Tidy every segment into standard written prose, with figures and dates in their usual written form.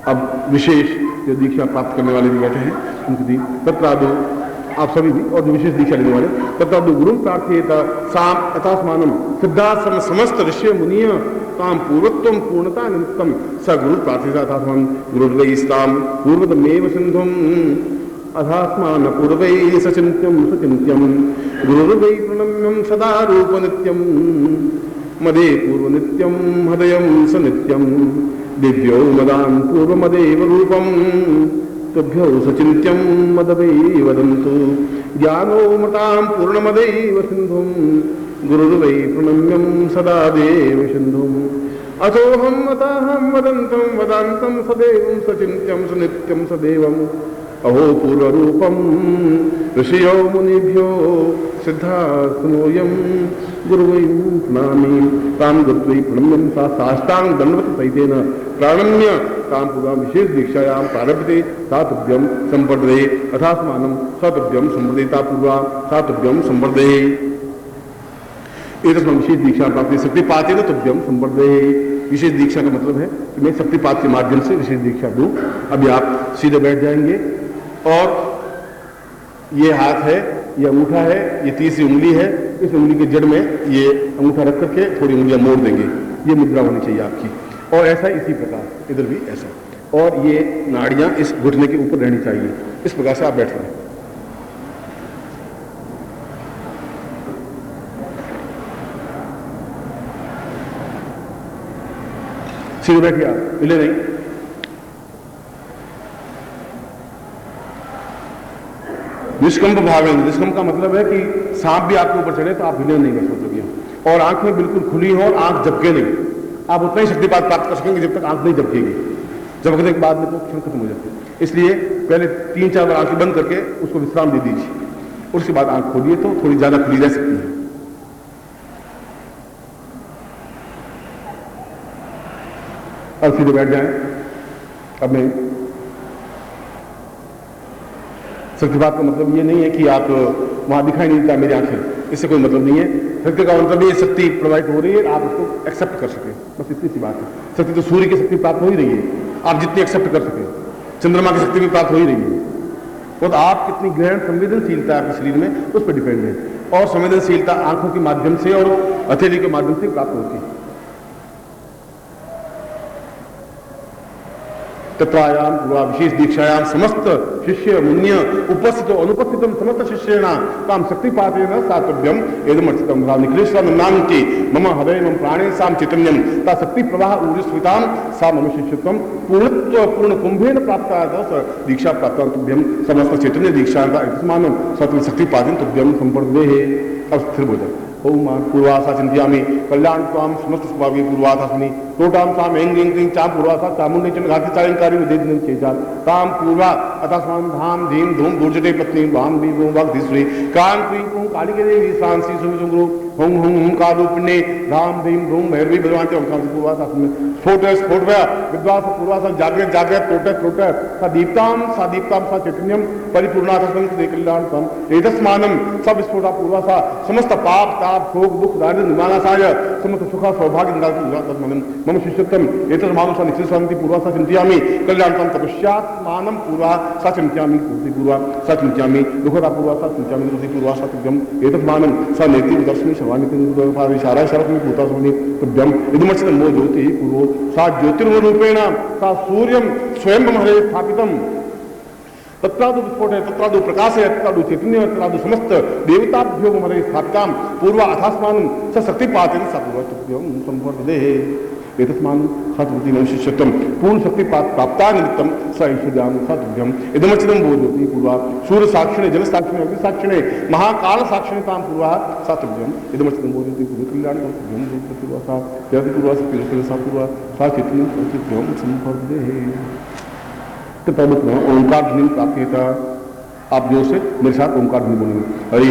अब विशेष जो दीक्षा प्राप्त करने वाले भी बैठे हैं उनकी दी तत्रादो, आप सभी भी, और जो विशेष दीक्षा लेने वाले तत्रादो गुरु प्रार्थयेत साम यथास्मानम सिद्धाश्रम समस्त ऋषि मुनिय ताम पूर्वत्वम पूर्णता निमित्तम स गुरु प्रार्थयेत यथास्मान गुरुर्वैस्ताम पूर्वतमेव सिंधुम अथास्मान पूर्वै सचिन्त्यम सचिन्त्यम गुरुर्वै प्रणम्यम सदा रूप नित्यम मदे पूर्व नित्यम हृदयम स नित्यम दिव्यो मदान पूर्वमदेव रूपम तुभ्यो सचिन्त्यम मदवै वदन्तु ज्ञानो मतां पूर्णमदैव सिन्धुं गुरुर्वै प्रणम्यं सदा देव सिन्धुं अथोऽहं मताहं वदन्तं वदान्तं सदैवं सचिन्त्यं सनित्यं सदैवम् अहो पूर्वरूपम ऋषियो मुनिभ्यो सिद्धासनोयम गुरुवै प्रणमामि ताम गुरुवै प्रणम्यं सा साष्टांग दंडवत सहितेन प्राणम्य ताम पूर्वा विशेष दीक्षायां प्रारभते सातुभ्यं संवर्धये अथास्मानं सातुभ्यं संवर्धयिता पूर्वा सातुभ्यं संवर्धये एतस्मात् विशेष दीक्षा प्राप्ति शक्तिपातेन तुभ्यं संवर्धये। विशेष दीक्षा का मतलब है कि मैं शक्तिपात के माध्यम से विशेष दीक्षा दूं। अभी आप सीधे बैठ जाएंगे और ये हाथ है, ये अंगूठा है, ये तीसरी उंगली है, इस उंगली के जड़ में ये अंगूठा रख करके थोड़ी उंगलियां मोड़ देंगे, ये मुद्रा होनी चाहिए आपकी। और ऐसा इसी प्रकार इधर भी ऐसा, और ये नाड़ियां इस घुटने के ऊपर रहनी चाहिए। इस प्रकार से आप बैठ रहे हैं। सीधे बैठिए, आप हिले नहीं। निष्कंप भावेंगे, निष्कंप का मतलब है कि सांप भी आपके ऊपर चढ़े तो आप हिले नहीं कर सकते, और आंखें बिल्कुल खुली हो और आंख झपके नहीं। आप उतना ही शक्तिपात प्राप्त कर सकेंगे जब तक आंख नहीं झपकेगी। झपकने के बाद में तो क्षण खत्म हो जाती है। इसलिए पहले 3-4 बार आंखें बंद करके उसको विश्राम दे दीजिए, उसके बाद आंख खोलिए तो थोड़ी ज्यादा खुली रह सकती है। अब सीधे बैठ जाएं। अब मैं शक्तिपात का मतलब ये नहीं है कि आप वहां दिखाई नहीं देता मेरी आंखें, इससे कोई मतलब नहीं है। शक्ति का मतलब ये शक्ति प्रोवाइड हो रही है, आप उसको एक्सेप्ट कर सके, बस इतनी सी बात है। शक्ति तो सूर्य की शक्ति प्राप्त हो ही रही है, आप जितनी एक्सेप्ट कर सके। चंद्रमा की शक्ति भी प्राप्त हो ही रही है, वो तो आप कितनी ग्रहण संवेदनशीलता है आपके शरीर में उस पर डिपेंड है। और संवेदनशीलता आंखों के माध्यम से और हथेली के माध्यम से प्राप्त होती है। तत्रायाम पूर्वा विशेष दीक्षायाम समस्त शिष्य मुन्य उपस्थित अनुपस्थित समस्त शिष्येण ताम शक्तिपातेन सातव्यम एदमर्चितम निखिलेश्वर नामकी मम हृदय मम प्राणे साम चैतन्यम ता शक्ति प्रवाह ऊर्जस्विताम सा मम शिष्यत्वम पूर्णत्व पूर्ण कुंभेन प्राप्त दीक्षा प्राप्त तुभ्यम समस्त चैतन्य दीक्षा इतमान सत्व शक्तिपातेन तुभ्यम संपर्दे। अब स्थिर हो जाए। ओम पूर्वासा चिंत्यामि कल्याण स्वाम समस्त स्वभावी पूर्वासा सुनी टोटाम साम एंग एंग एंग चाम पूर्वासा चामुंडे चंद घाती चायंकारी विदे दिन चेजा ताम पूर्वा अतस्मान धाम धीम धूम दुर्जटे पत्नी वाम भी वो भक्ति श्री कान क्रीं कुं काली के देवी सांसी सुमिजुगुरु हुं हुं हुं कालूपने धाम धीम धूम भैरवी भगवान ओंकार पूर्वासा स्फोट स्फोट विद्वास पूर्वासा जागृत जागृत टोटक टोटक सा दीप्ताम सा चैतन्यम परिपूर्णार्थम कल्याण तम एतस्मानम सब स्फोटा पूर्वासा समस्त पाप ताप शोक दुख दारिद्र्य निवारणाय समस्त सुख सौभाग्य मम शिष्यत्वम एतस्मानं सा निखिलशांति पूर्वासा चिंत्यामि कल्याणतम तपस्यात्मानं पूर्वा सा चिंत्यामि पूर्ति पूर्वा सा चिंत्यामि दुखदा पूर्वासा चिंत्यामि दुखि पूर्वासा तुभ्यम एतस्मानं सा नेति दर्शनी शर्वाणि पारिशारा शरत्मि भूतासुनि तुभ्यम इदमर्चितं मो ज्योति पूर्वो सा ज्योतिर्वरूपेण सा सूर्यं स्वयं मम हृदये स्थापितम् तत्रादु विस्फोट है तत्रादु प्रकाश है तत्रादु चैतन्य तत्रादु समस्त देवताभ्यो मरे स्थापिताम पूर्वा अथास्मान स शक्तिपातेन स पूर्वतुभ्यम संवर्धते एतस्मान सत्वती मम शिष्यत्वम पूर्ण शक्तिपात प्राप्ता निमित्तम स ऐश्वर्याम सतुभ्यम इदमर्चितं बोधोति पूर्वा सूर्य साक्षिणे जल साक्षिणे अग्नि साक्षिणे महाकाल साक्षिणे ताम पूर्वा सतुभ्यम इदमर्चितं बोधोति पूर्व कल्याण तुभ्यम पूर्वा सा यदि पूर्वा सा पूर्वा सा चैतन्य तुभ्यम संवर्धते। ओंकार ध्वनि प्राप्ति था। आप जोर से मेरे साथ ओंकार ध्वनि बोलेंगे। हरि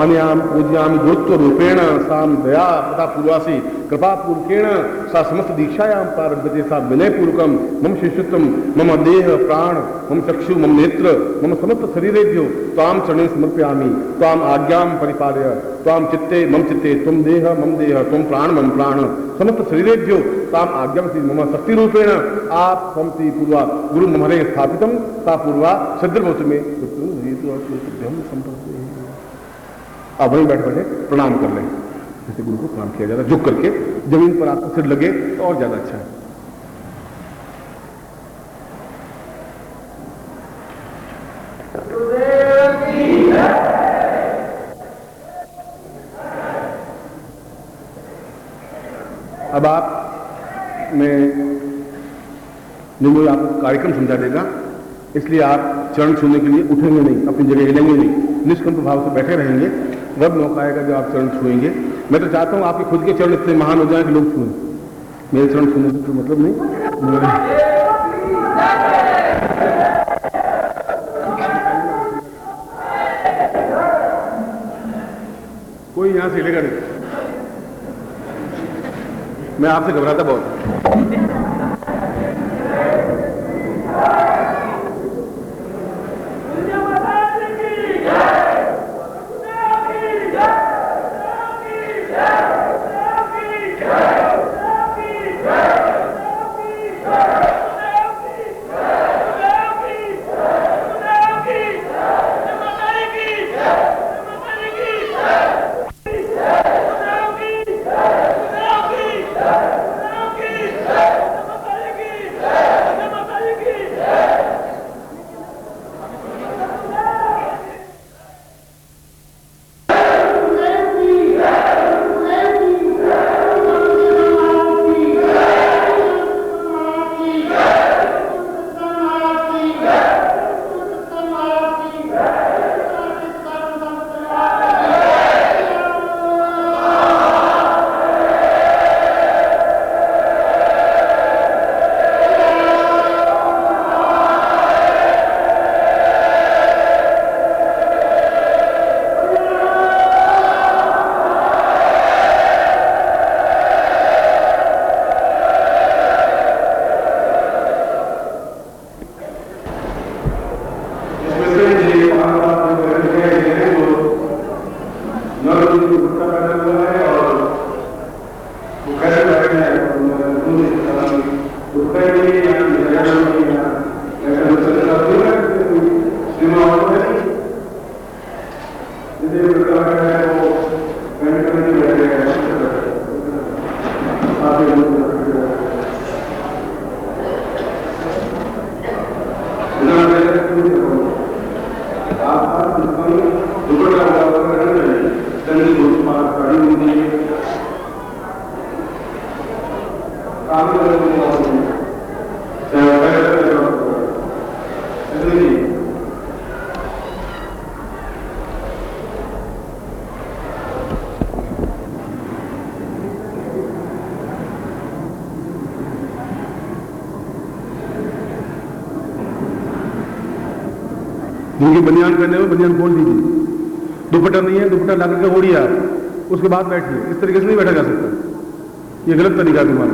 अन्याम पूज्याम गुरुत्व रूपेण साम दया तथा पूर्वासी कृपा पूर्वकेण सा समस्त दीक्षायां प्रारभ्यते सा विनयपूर्वकम मम शिष्यत्वम मम देह प्राण मम चक्षु मम नेत्र मम समस्त शरीरेभ्यो ताम चरणे समर्पयामि ताम आज्ञां परिपालय ताम चित्ते मम चित्ते तुम देह मम देह तुम प्राण मम प्राण समस्त शरीरेभ्यो ताम आज्ञां मम शक्ति रूपेण आप समति पूर्वा गुरु ममरे स्थापितम सा पूर्वा सद्रभवतु में अब वहीं बैठे बैठे प्रणाम कर लें, जैसे गुरु को प्रणाम किया जाता है झुक करके, जमीन पर आपका सिर लगे तो और ज्यादा अच्छा है। अब आप मैं मुझे आपको कार्यक्रम समझा देगा, इसलिए आप चरण छूने के लिए उठेंगे नहीं, अपनी जगह हिलेंगे नहीं, निष्कंप भाव से बैठे रहेंगे। वह मौका आएगा जब आप चरण छुएंगे। मैं तो चाहता हूं आपके खुद के चरण इतने महान हो जाए कि लोग छुएं, मेरे चरण छूने से तो मतलब नहीं। कोई यहां से हिलेगा नहीं, मैं आपसे घबराता बहुत। जिनकी बनियान करने में बनियान खोल दीजिए, दुपट्टा नहीं है दुपट्टा ला करके ओढ़िए आप, उसके बाद बैठिए। इस तरीके से नहीं बैठा जा सकता, ये गलत तरीका है तुम्हारा।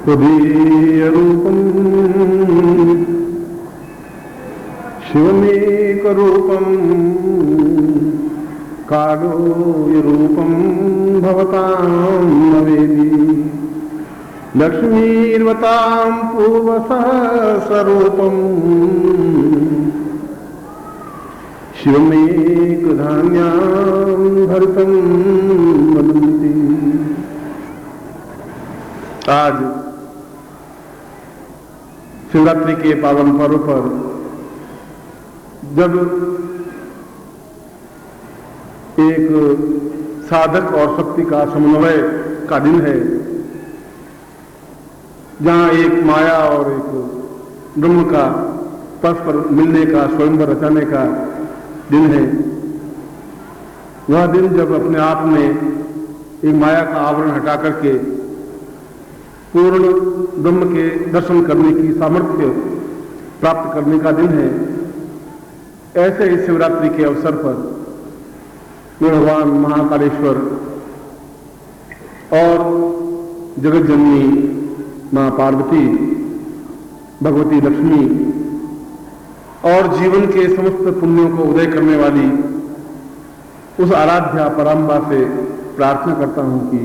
त्वदीय रूपम शिवमेक रूपम कालोय रूपम भवतां नवेदी लक्ष्मीर्वतां पूर्वसहस्ररूपम शिवमेक धान्यां भरतं वदन्ति। आज शिवरात्रि के पावन पर्व पर जब एक साधक और शक्ति का समन्वय का दिन है, जहां एक माया और एक ब्रह्म का परस्पर मिलने का स्वयंवर रचाने का दिन है, वह दिन जब अपने आप में एक माया का आवरण हटा करके पूर्ण ब्रह्म के दर्शन करने की सामर्थ्य प्राप्त करने का दिन है। ऐसे इस शिवरात्रि के अवसर पर मैं भगवान महाकालेश्वर और जगत जननी मां पार्वती, भगवती लक्ष्मी और जीवन के समस्त पुण्यों को उदय करने वाली उस आराध्या पराम्बा से प्रार्थना करता हूं कि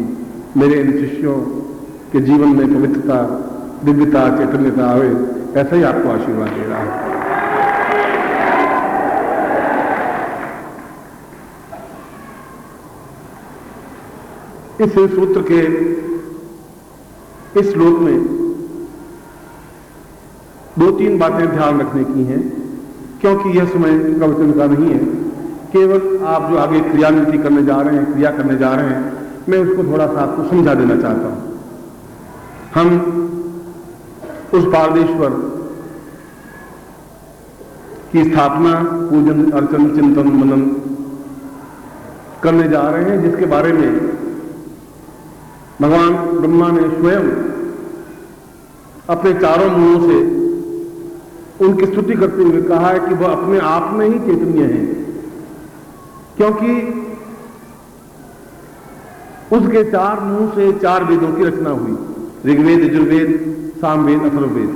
मेरे इन शिष्यों के जीवन में पवित्रता, दिव्यता, चैतन्यता आवे। ऐसा ही आपको आशीर्वाद दे रहा है। इस सूत्र के इस श्लोक में 2-3 बातें ध्यान रखने की हैं, क्योंकि यह समय प्रवचन का नहीं है। केवल आप जो आगे क्रियान्विति करने जा रहे हैं, क्रिया करने जा रहे हैं, मैं उसको थोड़ा सा आपको समझा देना चाहता हूं। हम उस पारदेश्वर की स्थापना, पूजन, अर्चन, चिंतन, मनन करने जा रहे हैं, जिसके बारे में भगवान ब्रह्मा ने स्वयं अपने चारों मुंहों से उनकी स्तुति करते हुए कहा है कि वह अपने आप में ही चैतन्य है, क्योंकि उसके 4 मुंह से 4 वेदों की रचना हुई, ऋग्वेद, यजुर्वेद, सामवेद, अथर्ववेद।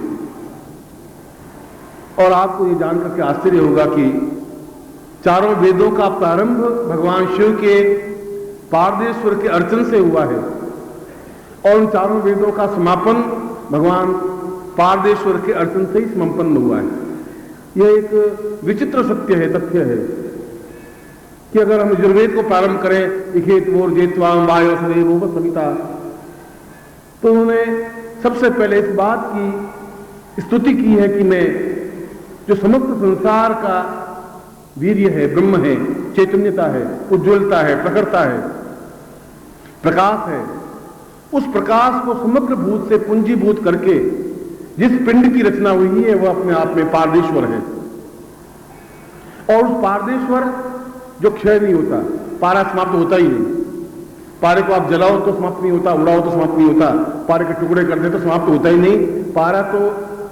और आपको ये जानकर के आश्चर्य होगा कि चारों वेदों का प्रारंभ भगवान शिव के पारदेश्वर के अर्चन से हुआ है और उन चारों वेदों का समापन भगवान पारदेश्वर के अर्चन से ही संपन्न हुआ है। यह एक विचित्र सत्य है, तथ्य है कि अगर हम यजुर्वेद को प्रारंभ करें, इखेत वोर जेत्वाम वायो सदेव सविता, तो उन्होंने सबसे पहले इस बात की स्तुति की है कि मैं जो समस्त संसार का वीर्य है, ब्रह्म है, चैतन्यता है, उज्ज्वलता है, प्रखरता है, प्रकाश है, उस प्रकाश को समग्र भूत से पूंजीभूत करके जिस पिंड की रचना हुई है वह अपने आप में पारदेश्वर है। और उस पारदेश्वर जो क्षय नहीं होता, पारा समाप्त होता ही नहीं। पारे को आप जलाओ तो समाप्त नहीं होता, उड़ाओ तो समाप्त नहीं होता, पारे के टुकड़े कर दे तो समाप्त होता ही नहीं। पारा तो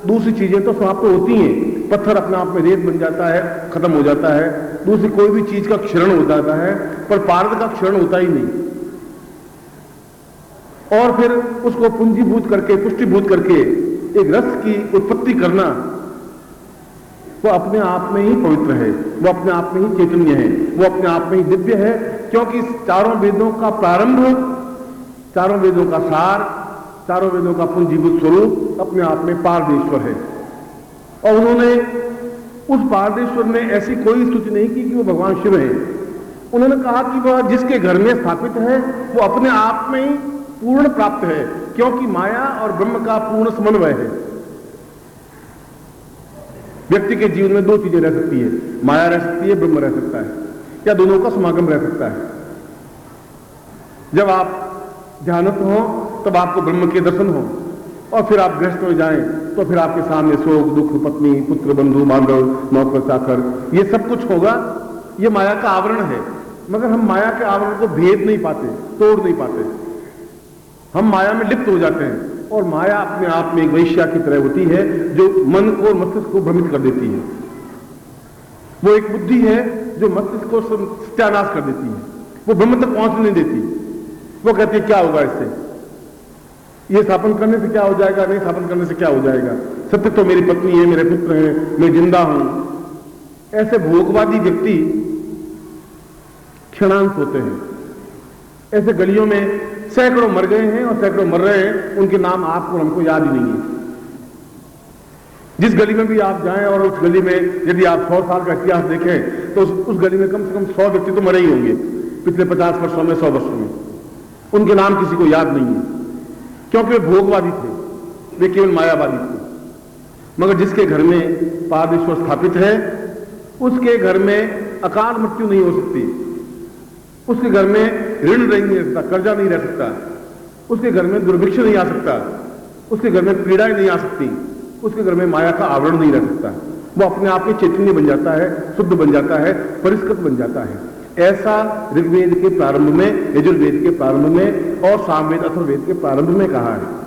दूसरी चीजें तो समाप्त होती हैं, पत्थर अपने आप में रेत बन जाता है, खत्म हो जाता है, दूसरी कोई भी चीज का क्षरण हो जाता है, पर पारद का क्षरण होता ही नहीं। और फिर उसको पूंजीभूत करके, पुष्टिभूत करके एक रस की उत्पत्ति करना, वो अपने आप में ही पवित्र है, वो अपने आप में ही चैतन्य है, वो अपने आप में ही दिव्य है, क्योंकि चारों वेदों का प्रारंभ, चारों वेदों का सार, चारों वेदों का पूंजीभूत स्वरूप अपने आप में पारदेश्वर है। और उन्होंने उस पारदेश्वर में ऐसी कोई स्तुति नहीं की कि वो भगवान शिव है। उन्होंने कहा कि वह जिसके घर में स्थापित है वो अपने आप में ही पूर्ण प्राप्त है, क्योंकि माया और ब्रह्म का पूर्ण समन्वय है। व्यक्ति के जीवन में 2 चीजें रह सकती है, माया रह सकती है, ब्रह्म रह सकता है, या दोनों का समागम रह सकता है। जब आप ध्यानस्थ हो तब आपको ब्रह्म के दर्शन हो, और फिर आप गृहस्थ हो जाएं तो फिर आपके सामने शोक, दुख, पत्नी, पुत्र, बंधु, बांधव, नौकर, चाकर, ये सब कुछ होगा। ये माया का आवरण है, मगर हम माया के आवरण को भेद नहीं पाते, तोड़ नहीं पाते, हम माया में लिप्त हो जाते हैं। और माया अपने आप में एक वैश्या की तरह होती है जो मन को, मस्तिष्क को भ्रमित कर देती है। वो एक बुद्धि है जो मस्तिष्क को सत्यानाश कर देती है, वो ब्रह्म तक पहुंचने नहीं देती। वो कहती है क्या होगा इससे, ये स्थापन करने से क्या हो जाएगा, नहीं स्थापन करने से क्या हो जाएगा, सत्य तो मेरी पत्नी है, मेरे पुत्र हैं, मैं जिंदा हूं। ऐसे भोगवादी व्यक्ति क्षणांश होते हैं। ऐसे गलियों में सैकड़ों मर गए हैं और सैकड़ों मर रहे हैं, उनके नाम आपको हमको याद ही नहीं है। जिस गली में भी आप जाएं और उस गली में यदि आप 100 साल का इतिहास देखें तो उस गली में कम से कम 100 व्यक्ति तो मरे ही होंगे पिछले 50 वर्षों में, 100 वर्षों में। उनके नाम किसी को याद नहीं है, क्योंकि वे भोगवादी थे, वे केवल मायावादी थे। मगर जिसके घर में पारदेश्वर स्थापित है उसके घर में अकाल मृत्यु नहीं हो सकती, उसके घर में ऋण नहीं रह सकता, कर्जा नहीं रह सकता, उसके घर में दुर्भिक्ष नहीं आ सकता, उसके घर में पीड़ाएं नहीं आ सकती, उसके घर में माया का आवरण नहीं रह सकता। वो अपने आप में चैतन्य बन जाता है, शुद्ध बन जाता है, परिष्कृत बन जाता है। ऐसा ऋग्वेद के प्रारंभ में, यजुर्वेद के प्रारंभ में और सामवेद अथर्ववेद के प्रारंभ में कहा है।